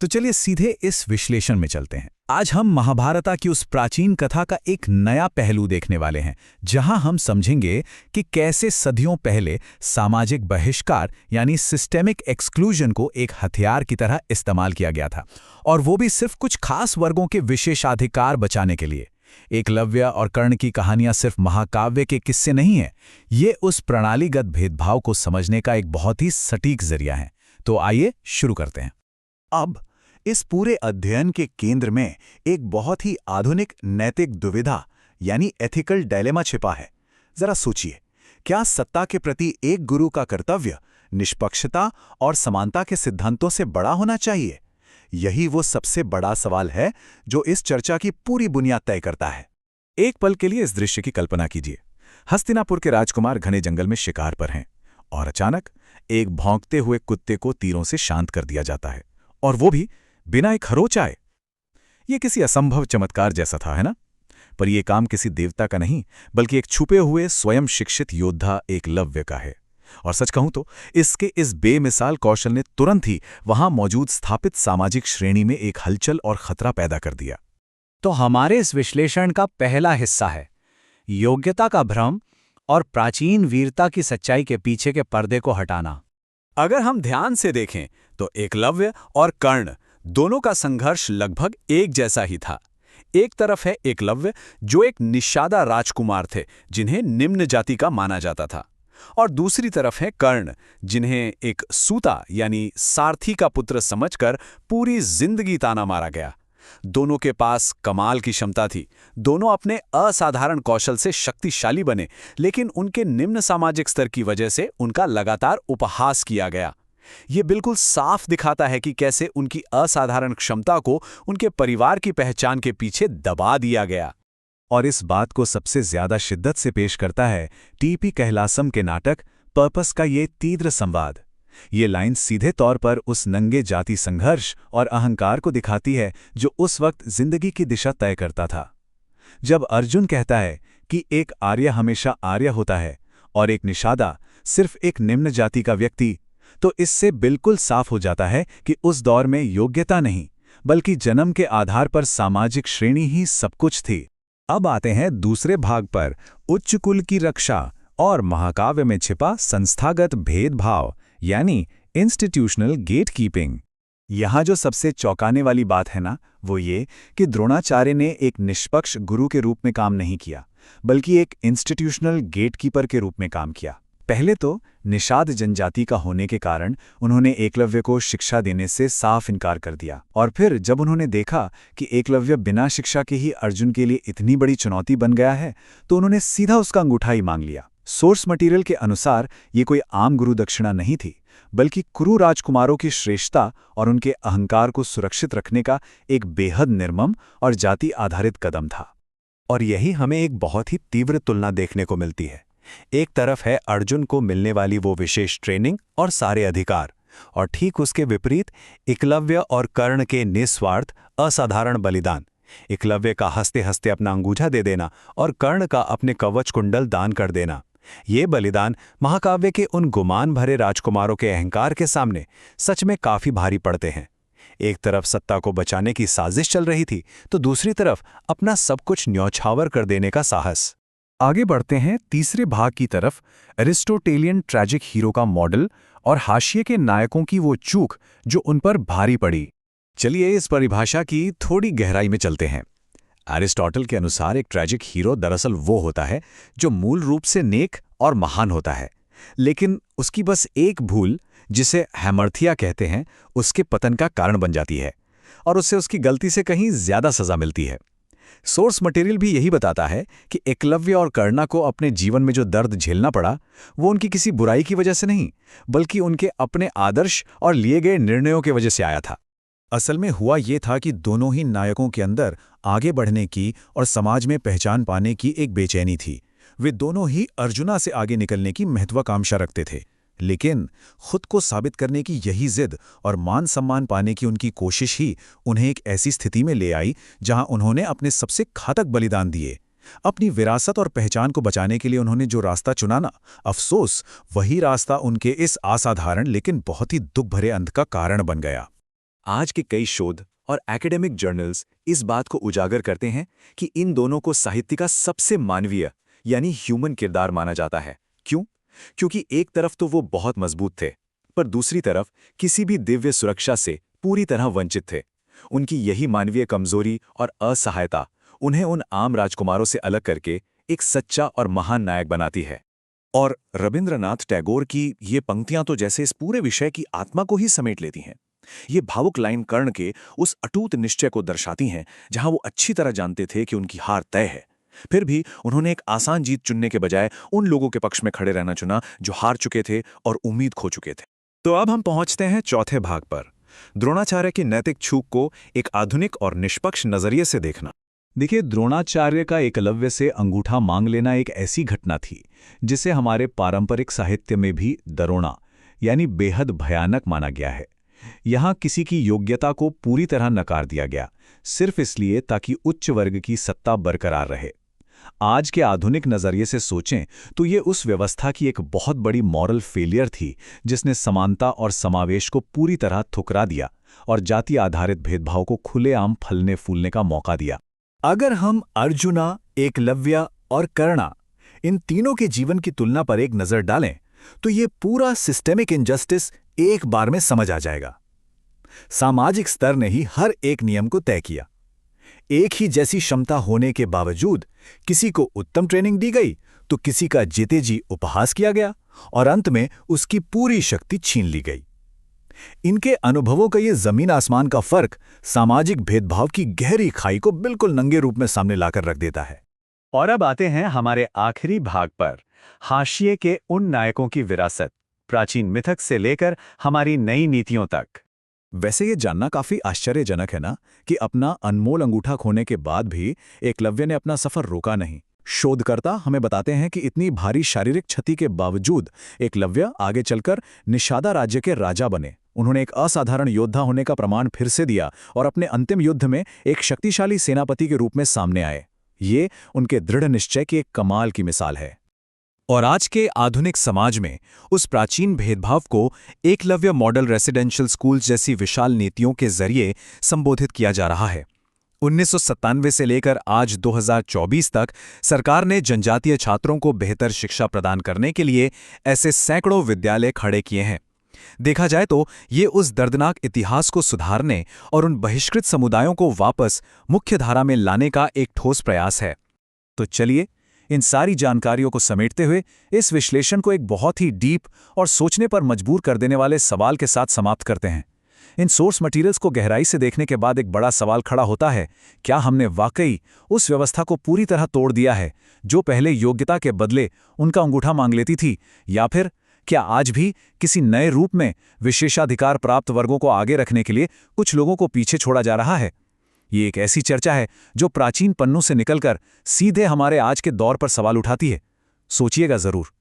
तो चलिए सीधे इस विश्लेषण में चलते हैं। आज हम महाभारता की उस प्राचीन कथा का एक नया पहलू देखने वाले हैं, जहां हम समझेंगे कि कैसे सदियों पहले सामाजिक बहिष्कार यानी सिस्टेमिक एक्सक्लूजन को एक हथियार की तरह इस्तेमाल किया गया था, और वो भी सिर्फ कुछ खास वर्गों के विशेषाधिकार बचाने के लिए। एकलव्य और कर्ण की कहानियां सिर्फ महाकाव्य के किस्से नहीं हैं, ये उस प्रणालीगत भेदभाव को समझने का एक बहुत ही सटीक जरिया है। तो आइए शुरू करते हैं। अब इस पूरे अध्ययन के केंद्र में एक बहुत ही आधुनिक नैतिक दुविधा यानी एथिकल डायलेमा छिपा है। जरा सोचिए, क्या सत्ता के प्रति एक गुरु का कर्तव्य निष्पक्षता और समानता के सिद्धांतों से बड़ा होना चाहिए? यही वो सबसे बड़ा सवाल है जो इस चर्चा की पूरी बुनियाद तय करता है। एक पल के लिए इस दृश्य की कल्पना कीजिए। हस्तिनापुर के राजकुमार घने जंगल में शिकार पर हैं, और अचानक एक भौंकते हुए कुत्ते को तीरों से शांत कर दिया जाता है, और वो भी बिना एक खरोच आए। ये किसी असंभव चमत्कार जैसा था, है ना? पर यह काम किसी देवता का नहीं, बल्कि एक छुपे हुए स्वयं शिक्षित योद्धा एकलव्य का है। और सच कहूं तो इसके इस बेमिसाल कौशल ने तुरंत ही वहां मौजूद स्थापित सामाजिक श्रेणी में एक हलचल और खतरा पैदा कर दिया। तो हमारे इस विश्लेषण का पहला हिस्सा है योग्यता का भ्रम और प्राचीन वीरता की सच्चाई के पीछे के पर्दे को हटाना। अगर हम ध्यान से देखें तो एकलव्य और कर्ण दोनों का संघर्ष लगभग एक जैसा ही था। एक तरफ है एकलव्य, जो एक निषादा राजकुमार थे जिन्हें निम्न जाति का माना जाता था, और दूसरी तरफ है कर्ण, जिन्हें एक सूता यानी सारथी का पुत्र समझकर पूरी जिंदगी ताना मारा गया। दोनों के पास कमाल की क्षमता थी, दोनों अपने असाधारण कौशल से शक्तिशाली बने, लेकिन उनके निम्न सामाजिक स्तर की वजह से उनका लगातार उपहास किया गया। ये बिल्कुल साफ दिखाता है कि कैसे उनकी असाधारण क्षमता को उनके परिवार की पहचान के पीछे दबा दिया गया। और इस बात को सबसे ज्यादा शिद्दत से पेश करता है टीपी कैलासम के नाटक पर्पस का ये तीव्र संवाद। ये लाइन सीधे तौर पर उस नंगे जाति संघर्ष और अहंकार को दिखाती है जो उस वक्त जिंदगी की दिशा तय करता था। जब अर्जुन कहता है कि एक आर्य हमेशा आर्य होता है और एक निषादा सिर्फ एक निम्न जाति का व्यक्ति, तो इससे बिल्कुल साफ हो जाता है कि उस दौर में योग्यता नहीं, बल्कि जन्म के आधार पर सामाजिक श्रेणी ही सब कुछ थी। अब आते हैं दूसरे भाग पर, उच्च कुल की रक्षा और महाकाव्य में छिपा संस्थागत भेदभाव यानी इंस्टीट्यूशनल गेटकीपिंग। यहाँ जो सबसे चौंकाने वाली बात है ना, वो ये कि द्रोणाचार्य ने एक निष्पक्ष गुरु के रूप में काम नहीं किया, बल्कि एक इंस्टीट्यूशनल गेटकीपर के रूप में काम किया। पहले तो निषाद जनजाति का होने के कारण उन्होंने एकलव्य को शिक्षा देने से साफ इनकार कर दिया, और फिर जब उन्होंने देखा कि एकलव्य बिना शिक्षा के ही अर्जुन के लिए इतनी बड़ी चुनौती बन गया है, तो उन्होंने सीधा उसका अंगूठा ही मांग लिया। सोर्स मटेरियल के अनुसार ये कोई आम गुरु दक्षिणा नहीं थी, बल्कि कुरु राजकुमारों की श्रेष्ठता और उनके अहंकार को सुरक्षित रखने का एक बेहद निर्मम और जाति आधारित कदम था। और यही हमें एक बहुत ही तीव्र तुलना देखने को मिलती है। एक तरफ है अर्जुन को मिलने वाली वो विशेष ट्रेनिंग और सारे अधिकार, और ठीक उसके विपरीत एकलव्य और कर्ण के निस्वार्थ असाधारण बलिदान। एकलव्य का हंसते हंसते अपना अंगूठा दे देना और कर्ण का अपने कवच कुंडल दान कर देना। ये बलिदान महाकाव्य के उन गुमान भरे राजकुमारों के अहंकार के सामने सच में काफी भारी पड़ते हैं। एक तरफ सत्ता को बचाने की साजिश चल रही थी, तो दूसरी तरफ अपना सब कुछ न्यौछावर कर देने का साहस। आगे बढ़ते हैं तीसरे भाग की तरफ, एरिस्टोटेलियन ट्रैजिक हीरो का मॉडल और हाशिए के नायकों की वो चूक जो उन पर भारी पड़ी। चलिए इस परिभाषा की थोड़ी गहराई में चलते हैं। अरिस्टोटल के अनुसार एक ट्रैजिक हीरो दरअसल वो होता है जो मूल रूप से नेक और महान होता है, लेकिन उसकी बस एक भूल, जिसे हैमर्थिया कहते हैं, उसके पतन का कारण बन जाती है, और उससे उसकी गलती से कहीं ज्यादा सजा मिलती है। सोर्स मटेरियल भी यही बताता है कि एकलव्य और कर्णा को अपने जीवन में जो दर्द झेलना पड़ा, वो उनकी किसी बुराई की वजह से नहीं, बल्कि उनके अपने आदर्श और लिए गए निर्णयों की वजह से आया था। असल में हुआ ये था कि दोनों ही नायकों के अंदर आगे बढ़ने की और समाज में पहचान पाने की एक बेचैनी थी। वे दोनों ही अर्जुना से आगे निकलने की महत्वाकांक्षा रखते थे, लेकिन खुद को साबित करने की यही जिद और मान सम्मान पाने की उनकी कोशिश ही उन्हें एक ऐसी स्थिति में ले आई जहां उन्होंने अपने सबसे घातक बलिदान दिए। अपनी विरासत और पहचान को बचाने के लिए उन्होंने जो रास्ता चुना ना, अफसोस वही रास्ता उनके इस असाधारण लेकिन बहुत ही दुख भरे अंत का कारण बन गया। आज के कई शोध और एकेडमिक जर्नल्स इस बात को उजागर करते हैं कि इन दोनों को साहित्य का सबसे मानवीय यानी ह्यूमन किरदार माना जाता है। क्यों? क्योंकि एक तरफ तो वो बहुत मजबूत थे, पर दूसरी तरफ किसी भी दिव्य सुरक्षा से पूरी तरह वंचित थे। उनकी यही मानवीय कमजोरी और असहायता उन्हें उन आम राजकुमारों से अलग करके एक सच्चा और महान नायक बनाती है। और रविंद्रनाथ टैगोर की ये पंक्तियां तो जैसे इस पूरे विषय की आत्मा को ही समेट लेती हैं। ये भावुक लाइन कर्ण के उस अटूट निश्चय को दर्शाती हैं, जहां वो अच्छी तरह जानते थे कि उनकी हार तय है। फिर भी उन्होंने एक आसान जीत चुनने के बजाय उन लोगों के पक्ष में खड़े रहना चुना जो हार चुके थे और उम्मीद खो चुके थे। तो अब हम पहुंचते हैं चौथे भाग पर, द्रोणाचार्य की नैतिक चूक को एक आधुनिक और निष्पक्ष नजरिए से देखना। देखिए, द्रोणाचार्य का एकलव्य से अंगूठा मांग लेना एक ऐसी घटना थी जिसे हमारे पारंपरिक साहित्य में भी दरोणा यानी बेहद भयानक माना गया है। यहाँ किसी की योग्यता को पूरी तरह नकार दिया गया, सिर्फ इसलिए ताकि उच्च वर्ग की सत्ता बरकरार रहे। आज के आधुनिक नजरिए से सोचें तो ये उस व्यवस्था की एक बहुत बड़ी मॉरल फेलियर थी जिसने समानता और समावेश को पूरी तरह ठुकरा दिया और जाति आधारित भेदभाव को खुलेआम फलने फूलने का मौका दिया। अगर हम अर्जुना, एकलव्य और कर्णा इन तीनों के जीवन की तुलना पर एक नजर डालें तो ये पूरा सिस्टेमिक इनजस्टिस एक बार में समझ आ जाएगा। सामाजिक स्तर ने ही हर एक नियम को तय किया। एक ही जैसी क्षमता होने के बावजूद किसी को उत्तम ट्रेनिंग दी गई तो किसी का जीते जी उपहास किया गया और अंत में उसकी पूरी शक्ति छीन ली गई। इनके अनुभवों का ये जमीन आसमान का फर्क सामाजिक भेदभाव की गहरी खाई को बिल्कुल नंगे रूप में सामने लाकर रख देता है। और अब आते हैं हमारे आखिरी भाग पर, हाशिए के उन नायकों की विरासत, प्राचीन मिथक से लेकर हमारी नई नीतियों तक। वैसे ये जानना काफी आश्चर्यजनक है ना कि अपना अनमोल अंगूठा खोने के बाद भी एकलव्य ने अपना सफर रोका नहीं। शोधकर्ता हमें बताते हैं कि इतनी भारी शारीरिक क्षति के बावजूद एकलव्य आगे चलकर निषादा राज्य के राजा बने। उन्होंने एक असाधारण योद्धा होने का प्रमाण फिर से दिया और अपने अंतिम युद्ध में एक शक्तिशाली सेनापति के रूप में सामने आए। ये उनके दृढ़ निश्चय की एक कमाल की मिसाल है। और आज के आधुनिक समाज में उस प्राचीन भेदभाव को एकलव्य मॉडल रेसिडेंशियल स्कूल जैसी विशाल नीतियों के जरिए संबोधित किया जा रहा है। 1997 से लेकर आज 2024 तक सरकार ने जनजातीय छात्रों को बेहतर शिक्षा प्रदान करने के लिए ऐसे सैकड़ों विद्यालय खड़े किए हैं। देखा जाए तो ये उस दर्दनाक इतिहास को सुधारने और उन बहिष्कृत समुदायों को वापस मुख्यधारा में लाने का एक ठोस प्रयास है। तो चलिए, इन सारी जानकारियों को समेटते हुए इस विश्लेषण को एक बहुत ही डीप और सोचने पर मजबूर कर देने वाले सवाल के साथ समाप्त करते हैं। इन सोर्स मटेरियल्स को गहराई से देखने के बाद एक बड़ा सवाल खड़ा होता है, क्या हमने वाकई उस व्यवस्था को पूरी तरह तोड़ दिया है जो पहले योग्यता के बदले उनका अंगूठा मांग लेती थी, या फिर क्या आज भी किसी नए रूप में विशेषाधिकार प्राप्त वर्गों को आगे रखने के लिए कुछ लोगों को पीछे छोड़ा जा रहा है? ये एक ऐसी चर्चा है जो प्राचीन पन्नों से निकलकर सीधे हमारे आज के दौर पर सवाल उठाती है। सोचिएगा जरूर।